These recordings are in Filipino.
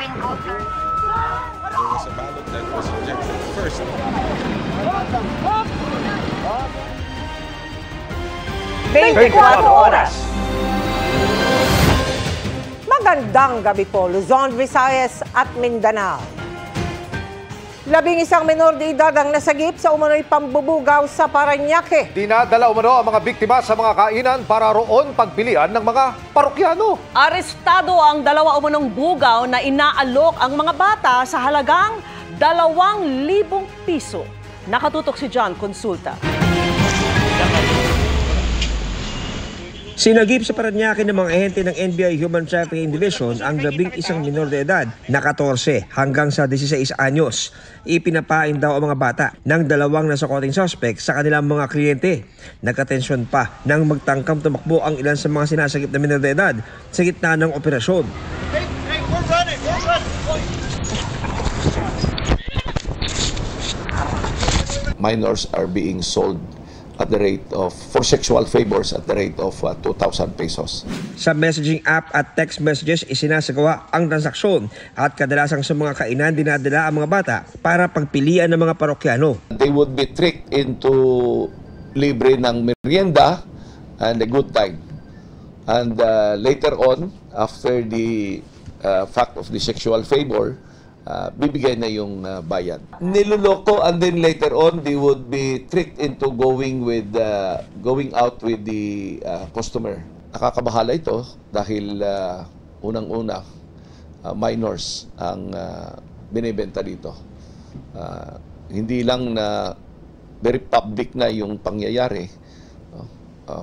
encounter. There was a ballot that was rejected first. 24 oras. Magandang gabi po, Luzon, Visayas at Mindanao. 11 menor de edad ang nasagip sa umano'y pambubugaw sa Parañaque. Dinadala umano ang mga biktima sa mga kainan para roon pagpilian ng mga parokyano. Arestado ang 2 umanong bugaw na inaalok ang mga bata sa halagang 2,000 piso. Nakatutok si John Consulta. Sinagip sa Parañaque ng mga ahente ng NBI Human Trafficking Division ang 11 menor de edad na 14 hanggang sa 16 anyos. Ipinapain daw ang mga bata ng 2 nasakoting suspect sa kanilang mga kliyente. Nagkatensyon pa nang magtangkang tumakbo ang ilan sa mga sinasagip na menor de edad sa gitna ng operasyon. Minors are being sold at the rate of, for sexual favors at the rate of 2,000 pesos. Sa messaging app at text messages isinasagawa ang transaksyon at kadalasang sa mga kainan dinadala ang mga bata para pagpilian ng mga parokyano. They would be tricked into libre ng merienda and a good time. And later on, after the fact of the sexual favor, bibigay na yung bayad. Niloloko, and then later on they would be tricked into going out with the customer. Nakakabahala ito dahil unang-una minors ang binibenta dito. Hindi lang na very public na yung pangyayari.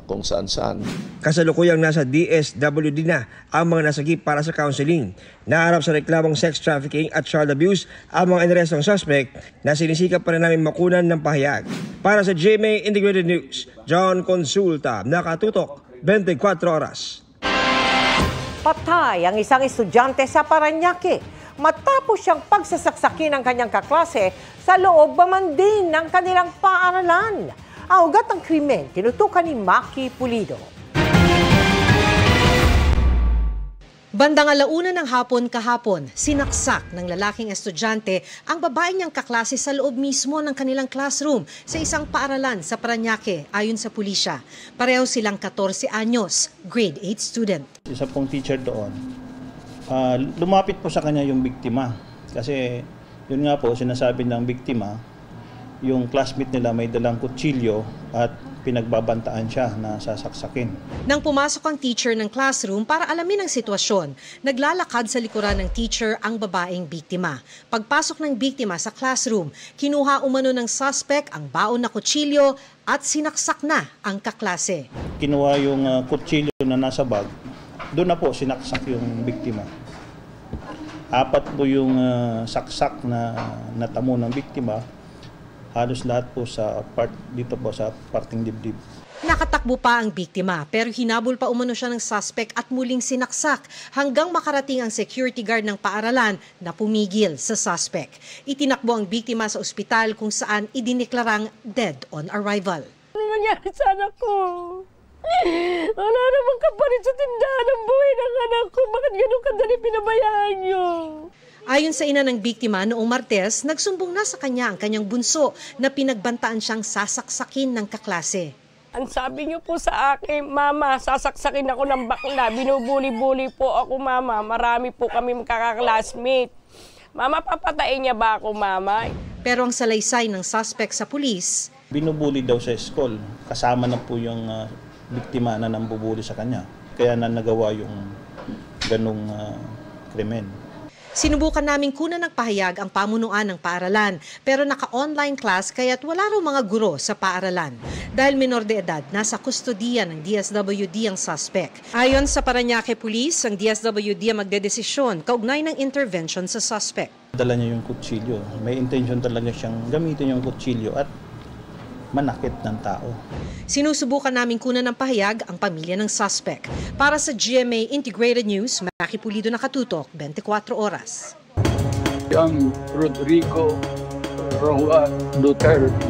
Kung saan-saan. Kasalukuyang nasa DSWD na ang mga nasagip para sa counseling. Naharap sa reklamong sex trafficking at child abuse ang mga inarestong suspect na sinisikap pa rin namin makunan ng pahayag. Para sa GMA Integrated News, John Consulta, nakatutok 24 oras. Patay ang isang estudyante sa Parañaque matapos siyang pagsasaksakin ng kanyang kaklase sa loob din ng kanilang paaralan. Ang ugat ng krimen, tinutukan ni Maki Pulido. Bandang 1:00 ng hapon kahapon, sinaksak ng lalaking estudyante ang babae niyang kaklase sa loob mismo ng kanilang classroom sa isang paaralan sa Parañaque, ayon sa pulisya. Pareho silang 14 anyos, grade 8 student. Isa pong teacher doon, lumapit po sa kanya yung biktima. Kasi yun nga po, sinasabi ng biktima, yung classmate nila may dalang kutsilyo at pinagbabantaan siya na sasaksakin. Nang pumasok ang teacher ng classroom para alamin ang sitwasyon, naglalakad sa likuran ng teacher ang babaeng biktima. Pagpasok ng biktima sa classroom, kinuha umano ng suspect ang baon na kutsilyo at sinaksak na ang kaklase. Kinuha yung kutsilyo na nasa bag, doon na po sinaksak yung biktima. 4 po yung saksak na natamo ng biktima. Halos lahat po sa dito po sa parting dibdib. Nakatakbo pa ang biktima pero hinabol pa umano siya ng suspect at muling sinaksak hanggang makarating ang security guard ng paaralan na pumigil sa suspect. Itinakbo ang biktima sa ospital kung saan idineklarang dead on arrival. Ano nangyari sa anak ko? Wala namang kapalit sa tindahan ng buhay ng anak ko. Bakit ganun kadali pinabayaan niyo? Ayon sa ina ng biktima, noong Martes, nagsumbong na sa kanya ang kanyang bunso na pinagbantaan siyang sasaksakin ng kaklase. Ang sabi niyo po sa akin, Mama, sasaksakin ako ng bakla. Binubuli-buli po ako, Mama. Marami po kami magkaklasmate. Mama, papatayin niya ba ako, Mama? Pero ang salaysay ng suspect sa pulis, binubuli daw sa school. Kasama na po yung biktima na nambubuli sa kanya. Kaya na nagawa yung ganong krimen. Sinubukan naming kunan ng pahayag ang pamunuan ng paaralan pero naka-online class kaya't wala raw mga guro sa paaralan. Dahil menor de edad, nasa kustodiya ng DSWD ang suspect. Ayon sa Parañaque Police, ang DSWD ang magdedesisyon kaugnay ng intervention sa suspect. Dala niya yung kutsilyo. May intention talaga siyang gamitin yung kutsilyo at manakit ng tao. Sinusubukan namin kunan ng pahayag ang pamilya ng suspect. Para sa GMA Integrated News, Maki Pulido, nakatutok 24 oras. Ang Rodrigo Roa Duterte.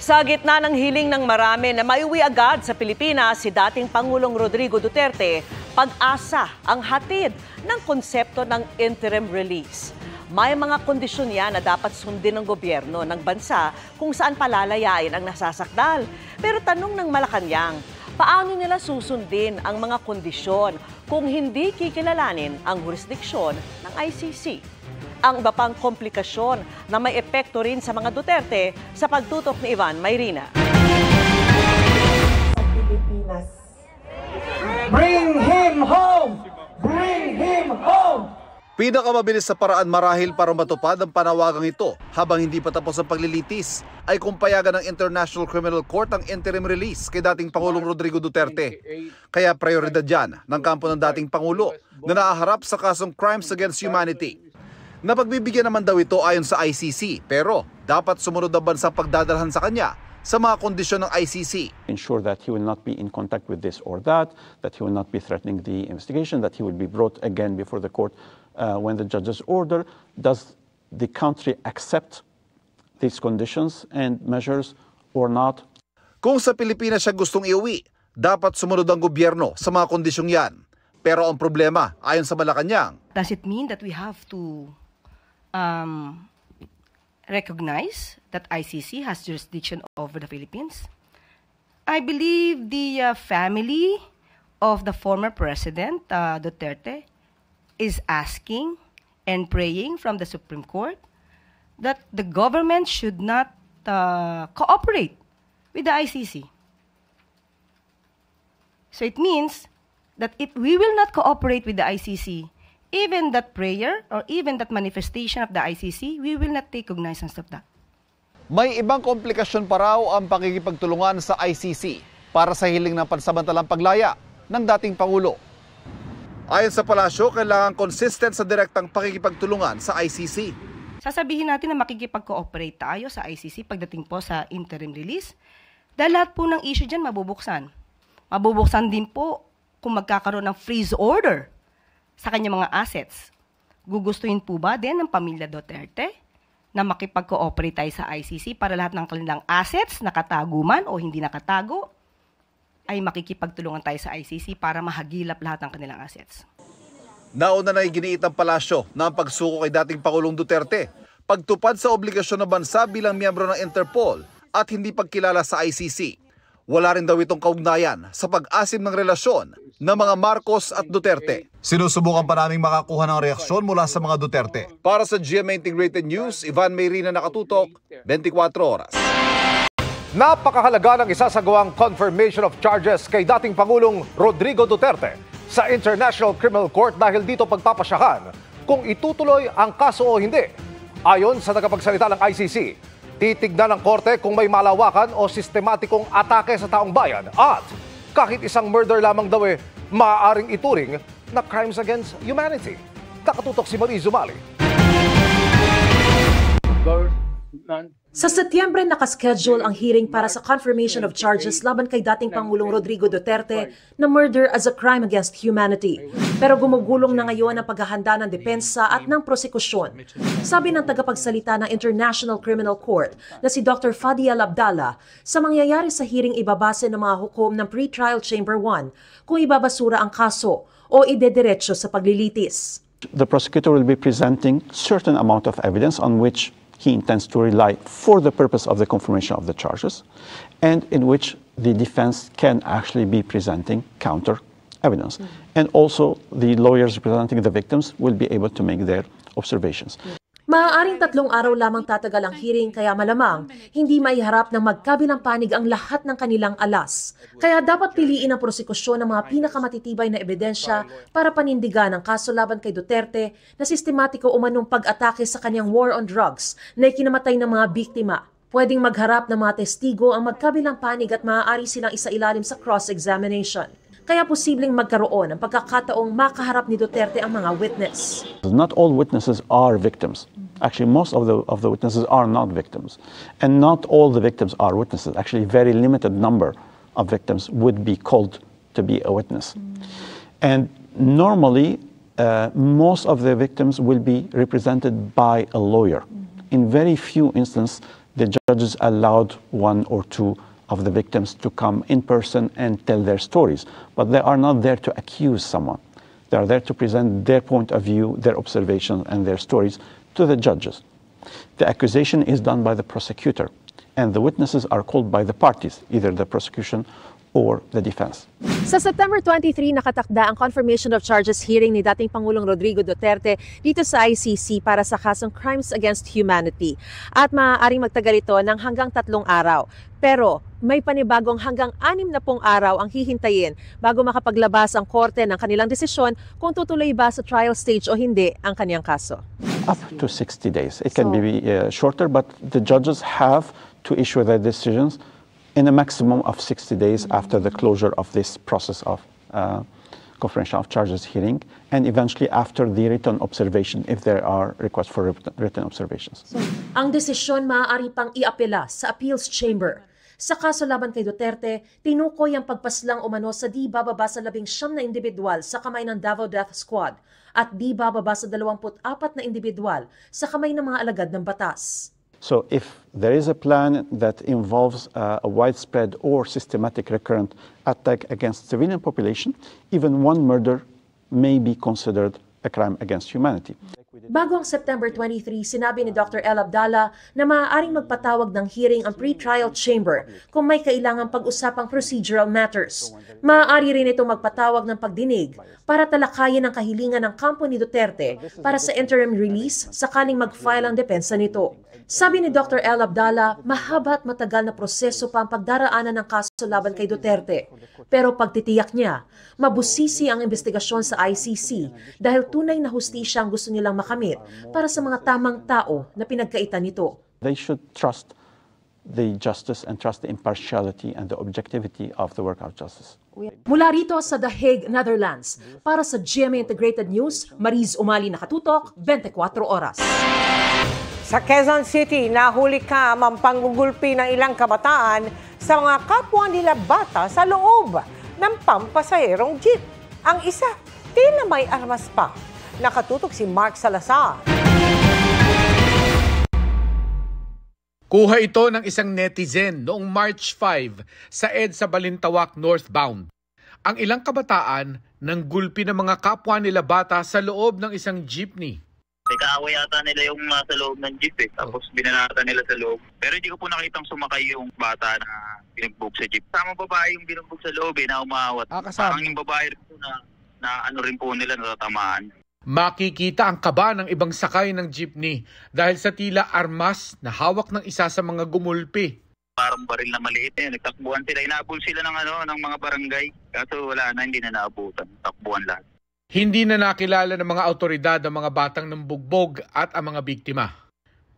Sa gitna ng hiling ng marami na maiuwi agad sa Pilipinas si dating Pangulong Rodrigo Duterte, pag-asa ang hatid ng konsepto ng interim release. May mga kondisyon yan na dapat sundin ng gobyerno ng bansa kung saan palalayain ang nasasakdal. Pero tanong ng Malacanang, paano nila susundin ang mga kondisyon kung hindi kikilalanin ang jurisdiksyon ng ICC? Ang iba pang komplikasyon na may epekto rin sa mga Duterte sa pagtutok ni Ivan Mayrina. Bring him home! Bring him home! Pinakamabilis sa paraan marahil para matupad ang panawagang ito habang hindi pa tapos ang paglilitis ay kung payagan ng International Criminal Court ang interim release kay dating Pangulong Rodrigo Duterte. Kaya prioridad yan ng kampo ng dating Pangulo na naaharap sa kasong Crimes Against Humanity. Napagbibigyan naman daw ito ayon sa ICC pero dapat sumunod ang bansang pagdadalhan sa kanya sa mga kondisyon ng ICC. Ensure that he will not be in contact with this or that he will not be threatening the investigation, that he will be brought again before the court when the judge's order. Does the country accept these conditions and measures or not? Kung sa Pilipinas siya gustong iuwi, dapat sumunod ang gobyerno sa mga kondisyong yan. Pero ang problema, ayon sa Malacanang, does it mean that we have to recognize that ICC has jurisdiction over the Philippines? I believe the family of the former President Duterte is asking and praying from the Supreme Court that the government should not cooperate with the ICC. So it means that if we will not cooperate with the ICC, even that prayer or even that manifestation of the ICC, we will not take cognizance of that. may ibang komplikasyon pa raw ang pakikipagtulungan sa ICC para sa hiling ng pansamantalang paglaya ng dating Pangulo. Ayon sa palasyo, kailangan consistent sa direktang pakikipagtulungan sa ICC. Sasabihin natin na makikipag-cooperate tayo sa ICC pagdating po sa interim release dahil lahat po ng issue dyan mabubuksan. Mabubuksan din po kung magkakaroon ng freeze order sa kanyang mga assets. Gugustuhin po ba din ng pamilya Duterte na makipag-cooperate tayo sa ICC para lahat ng kanilang assets, nakatago man o hindi nakatago, ay makikipagtulungan tayo sa ICC para mahagilap lahat ng kanilang assets. Nauna na iginiit ang palasyo na ang pagsuko kay dating Pangulong Duterte, pagtupad sa obligasyon ng bansa bilang miyembro ng Interpol at hindi pagkilala sa ICC. Wala rin daw itong kaugnayan sa pag-asim ng relasyon ng mga Marcos at Duterte. Sinusubukan pa naming makakuha ng reaksyon mula sa mga Duterte. Para sa GMA Integrated News, Ivan Mayrina, nakatutok, 24 oras. Napakahalaga ng isasagawang confirmation of charges kay dating Pangulong Rodrigo Duterte sa International Criminal Court dahil dito pagpapasyahan kung itutuloy ang kaso o hindi. Ayon sa tagapagsalita ng ICC, titignan ng korte kung may malawakan o sistematikong atake sa taong bayan at kahit isang murder lamang daw maaaring ituring na crimes against humanity. Nakatutok si Marie Zumali. Sa Setyembre, nakaschedule ang hearing para sa confirmation of charges laban kay dating Pangulong Rodrigo Duterte na murder as a crime against humanity. Pero gumugulong na ngayon ang paghahanda ng depensa at ng prosekusyon. Sabi ng tagapagsalita ng International Criminal Court na si Dr. Fadial Abdallah, sa mangyayari sa hearing ibabase ng mga hukom ng Pre-Trial Chamber 1 kung ibabasura ang kaso o idediretso sa paglilitis. The prosecutor will be presenting certain amount of evidence on which he intends to rely for the purpose of the confirmation of the charges, and in which the defense can actually be presenting counter evidence. And also, the lawyers representing the victims will be able to make their observations. Maaaring 3 araw lamang tatagal ang hearing kaya malamang hindi maiharap ng magkabilang panig ang lahat ng kanilang alas. Kaya dapat piliin ang prosekusyon ng mga pinakamatitibay na ebidensya para panindigan ang kaso laban kay Duterte na sistematiko umanong pag-atake sa kanyang war on drugs na ikinamatay ng mga biktima. Pwedeng magharap ng mga testigo ang magkabilang panig at maaari silang isailalim sa cross-examination. Kaya posibleng magkaroon ng pagkakataong makaharap ni Duterte ang mga witness. Not all witnesses are victims. Actually, most of the witnesses are not victims. And not all the victims are witnesses. Actually, a very limited number of victims would be called to be a witness. And normally, most of the victims will be represented by a lawyer. In very few instances, the judges allowed one or two of the victims to come in person and tell their stories. But they are not there to accuse someone. They are there to present their point of view, their observations, and their stories to the judges. The accusation is done by the prosecutor, and the witnesses are called by the parties, either the prosecution or the defense. Sa September 23, nakatakda ang confirmation of charges hearing ni dating Pangulong Rodrigo Duterte dito sa ICC para sa kasong Crimes Against Humanity. At maaaring magtagal ito ng hanggang 3 araw. Pero may panibagong hanggang 60 araw ang hihintayin bago makapaglabas ang korte ng kanilang desisyon kung tutuloy ba sa trial stage o hindi ang kanyang kaso. Up to 60 days. It can be shorter, but the judges have to issue their decisions in a maximum of 60 days after the closure of this process of confirmation of charges hearing, and eventually after the written observation if there are requests for written observations. Ang desisyon maaari pang iapela sa appeals chamber. Sa kaso laban kay Duterte, tinukoy ang pagpaslang umano sa di bababa sa 19 na individual sa kamay ng Davao Death Squad at di bababa sa 24 na individual sa kamay ng mga alagad ng batas. So if there is a plan that involves a widespread or systematic recurrent attack against civilian population, even one murder may be considered a crime against humanity. Bago ang September 23, sinabi ni Dr. El Abdallah na maaaring magpatawag ng hearing ang pre-trial chamber kung may kailangang pag-usapang procedural matters. Maaari rin ito magpatawag ng pagdinig para talakayin ang kahilingan ng kampo ni Duterte para sa interim release sakaling mag-file ang depensa nito. Sabi ni Dr. El Abdallah, mahaba at matagal na proseso pa ang pagdaraanan ng kaso laban kay Duterte. Pero pagtitiyak niya, mabusisi ang investigasyon sa ICC dahil tunay na hustisya ang gusto nilang makamit para sa mga tamang tao na pinagkaitan nito. They should trust the justice and trust the impartiality and the objectivity of the work of justice. Mula rito sa The Hague, Netherlands, para sa GMA Integrated News, Mariz Umali nakatutok, 24 oras. Sa Quezon City, nahuli ka ang panggugulpi ng ilang kabataan sa mga kapwa nila bata sa loob ng pampasaherong jeep. Ang isa, tila may armas pa. Nakatutok si Mark Salazar. Kuha ito ng isang netizen noong March 5 sa EDSA Balintawak northbound. Ang ilang kabataan nang gulpi ng mga kapwa nila bata sa loob ng isang jeepney. May kaaway yata nila yung nasa loob ng jeep tapos binanatan nila sa loob. Pero hindi ko po nakitang sumakay yung bata na binugbog sa jeep. Sama babae yung binugbog sa loob na umawat. Parang yung babae rin po na ano rin po nila natatamaan. Makikita ang kaba ng ibang sakay ng jeepney dahil sa tila armas na hawak ng isa sa mga gumulpi. Parang baril na maliit nagtakbuhan sila. Inaabol sila ng mga barangay. Kaso wala na, hindi na naabutan. Takbuhan lahat. Hindi na nakilala ng mga autoridad ang mga batang nambugbog at ang mga biktima.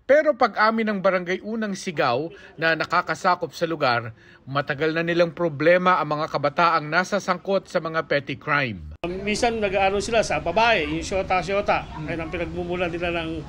Pero pag-amin ng barangay Unang Sigaw na nakakasakop sa lugar, matagal na nilang problema ang mga kabataang nasa sangkot sa mga petty crime. Minsan nag-aano sila sa babae, yung syota-syota, ay ang pinagmumulan nila ng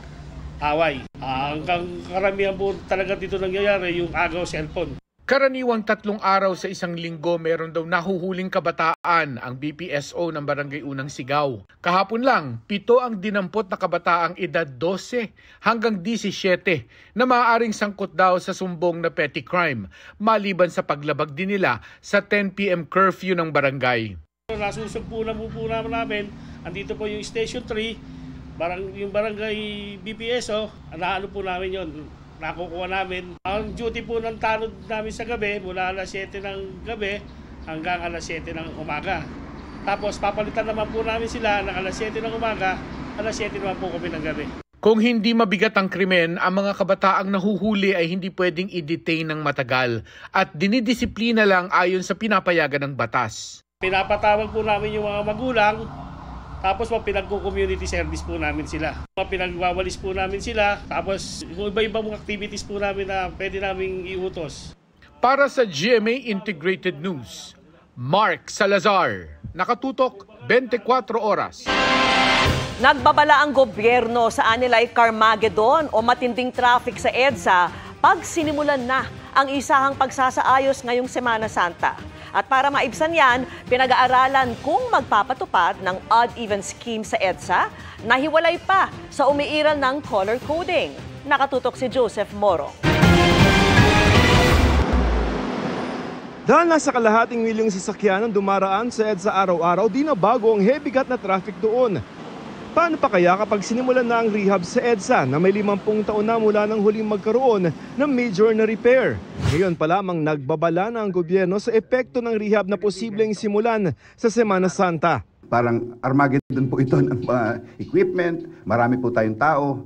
away. Ang karamihan po talaga dito nangyayari yung agaw cellphone. Karaniwang 3 araw sa isang linggo meron daw nahuhuling kabataan ang BPSO ng Barangay Unang Sigaw. Kahapon lang, 7 ang dinampot na kabataang edad 12 hanggang 17 na maaaring sangkot daw sa sumbong na petty crime, maliban sa paglabag din nila sa 10 p.m. curfew ng barangay. Nasusugpunan po namin, andito po yung Station 3, yung Barangay BPSO, naano po namin yon. Nakukuha namin. Ang duty po ng tanod namin sa gabi, mula alas 7 ng gabi hanggang alas 7 ng umaga. Tapos papalitan naman po namin sila ng alas 7 ng umaga, alas 7 naman po kami ng gabi. Kung hindi mabigat ang krimen, ang mga kabataang nahuhuli ay hindi pwedeng i-detain ng matagal at dinidisiplina lang ayon sa pinapayagan ng batas. Pinapatawag po namin yung mga magulang. Tapos pinagko-community service po namin sila. Pinagwawalis po namin sila. Tapos iba-ibang activities po namin na pwede naming iutos. Para sa GMA Integrated News, Mark Salazar, nakatutok 24 oras. Nagbabala ang gobyerno sa Anilay Carmageddon o matinding traffic sa EDSA pag sinimulan na ang isahang pagsasaayos ngayong Semana Santa. At para maibsan yan, pinag-aaralan kung magpapatupad ng odd-even scheme sa EDSA na hiwalay pa sa umiiral ng color coding. Nakatutok si Joseph Moro. Dahil nasa kalahating milyong sasakyan ang dumaraan sa EDSA araw-araw, di na bago ang hebigat na traffic doon. Paano pa kaya kapag sinimulan na ang rehab sa EDSA na may 50 taon na mula nang huling magkaroon ng major na repair? Ngayon pa lamang nagbabala na ang gobyerno sa epekto ng rehab na posibleng simulan sa Semana Santa. Parang Armageddon po ito ng equipment, marami po tayong tao.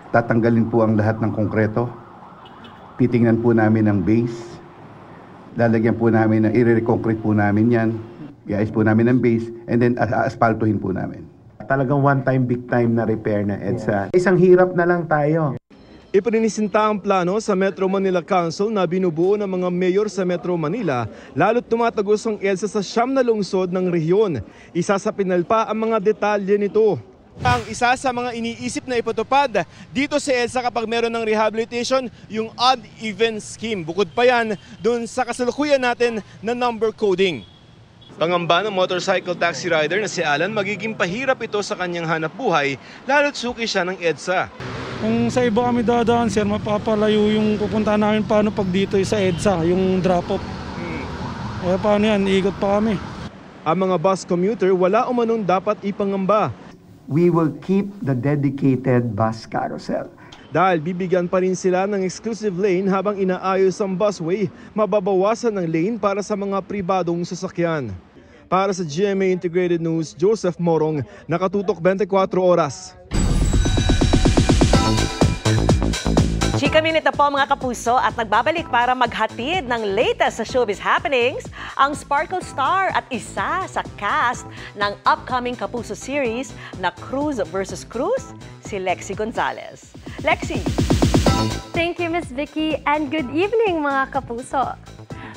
Tatanggalin po ang lahat ng konkreto. Titingnan po namin ang base. Lalagyan po namin, i-reconcrete po namin yan. I-ice po namin ang base and then aspaltuhin po namin. Talagang one-time, big-time na repair na EDSA. Isang hirap na lang tayo. Ipininisinta ang plano sa Metro Manila Council na binubuo ng mga mayor sa Metro Manila, lalo't tumatagos ang EDSA sa 9 na lungsod ng rehiyon. Isa sa pinalpa ang mga detalye nito. Ang isa sa mga iniisip na ipatupad dito sa EDSA kapag meron ng rehabilitation, yung odd-even scheme. Bukod pa yan, dun sa kasalukuyan natin na number coding. Pangamba ng motorcycle taxi rider na si Alan, magiging pahirap ito sa kanyang hanap buhay, lalo't suki siya ng EDSA. Kung sa iba kami dadaan, sir, mapapalayo yung pupuntahan namin paano pag dito sa EDSA, yung drop-off. Eh paano yan, iikot pa kami. Ang mga bus commuter, wala umanong dapat ipangamba. We will keep the dedicated bus carousel. Dahil bibigyan pa rin sila ng exclusive lane habang inaayos ang busway, mababawasan ng lane para sa mga pribadong sasakyan. Para sa GMA Integrated News, Joseph Morong, nakatutok 24 oras. Chika Minute na po mga kapuso at nagbabalik para maghatid ng latest sa showbiz happenings ang Sparkle Star at isa sa cast ng upcoming Kapuso series na Cruz vs. Cruz, si Lexie Gonzalez. Lexie! Thank you, Miss Vicky, and good evening mga kapuso.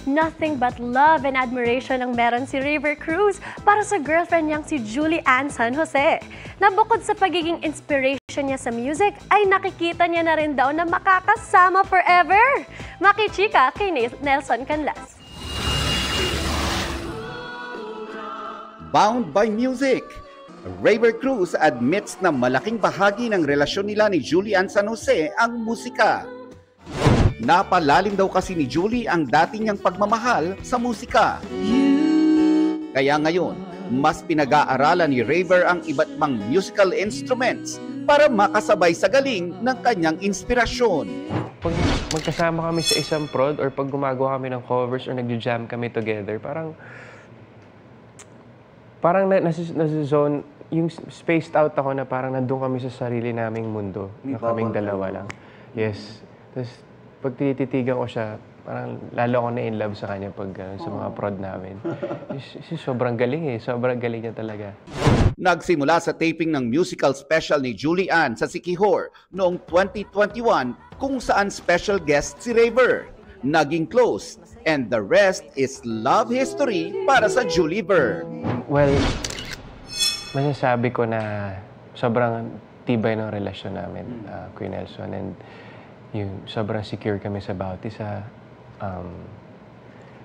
Nothing but love and admiration ang meron si River Cruz para sa girlfriend niyang si Julie Ann San Jose. Na bukod sa pagiging inspiration niya sa music, ay nakikita niya na rin daw na makakasama forever. Makichika kay Nelson Canlas. Bound by music, River Cruz admits na malaking bahagi ng relasyon nila ni Julie Ann San Jose ang musika. Napalalim daw kasi ni Julie ang dati niyang pagmamahal sa musika. Kaya ngayon, mas pinag-aaralan ni River ang iba't mang musical instruments para makasabay sa galing ng kanyang inspirasyon. Pag magkasama kami sa isang prod or pag gumagawa kami ng covers or nag-jam kami together, parang nasa-zone, yung spaced out ako na parang nandun kami sa sarili naming mundo, na kaming dalawa lang. Yes. Tapos, pag tinititigan ko siya, parang lalo ako na in love sa kanya pag sa mga prod namin. Sobrang galing sobrang galing niya talaga. Nagsimula sa taping ng musical special ni Julie Ann sa Siquijor noong 2021 kung saan special guest si River. Naging close, and the rest is love history para sa Julie Ver. Well, masasabi ko na sobrang tibay ng relasyon namin, Kuya Nelson, and yung sobrang secure kami sa bawat isa.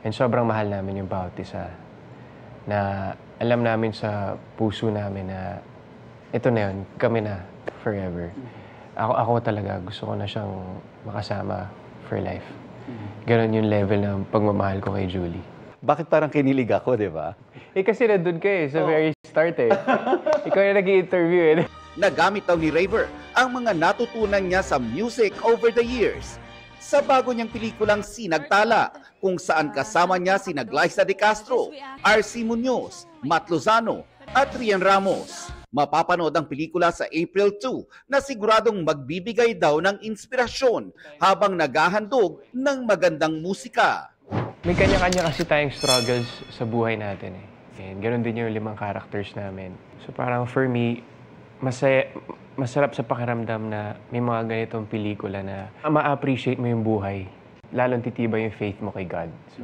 And sobrang mahal namin yung bawat isa. Na alam namin sa puso namin na ito na yun, kami na forever. Ako talaga, gusto ko na siyang makasama for life. Ganon yung level ng pagmamahal ko kay Julie. Bakit parang kinilig ako, di ba? Kasi nandun ka sa very start Ikaw yung nag-i-interview Nagamit daw ni River ang mga natutunan niya sa music over the years. Sa bago niyang pelikulang Sinagtala, kung saan kasama niya sina Glyza De Castro, RC Munoz, Matt Lozano, at Rian Ramos. Mapapanood ang pelikula sa April 2 na siguradong magbibigay daw ng inspirasyon habang naghahandog ng magandang musika. May kanya-kanya kasi tayong struggles sa buhay natin And ganoon din yung 5 characters namin. So parang for me, masarap sa pakiramdam na may mga ganitong pelikula na ma-appreciate mo yung buhay. Lalong titibay yung faith mo kay God. So,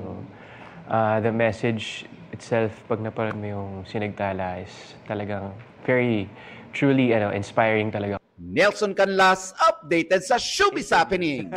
the message itself, pag napanood mo yung Sinagtala, is talagang very, truly inspiring talaga. Nelson Canlas, updated sa Showbiz Happening.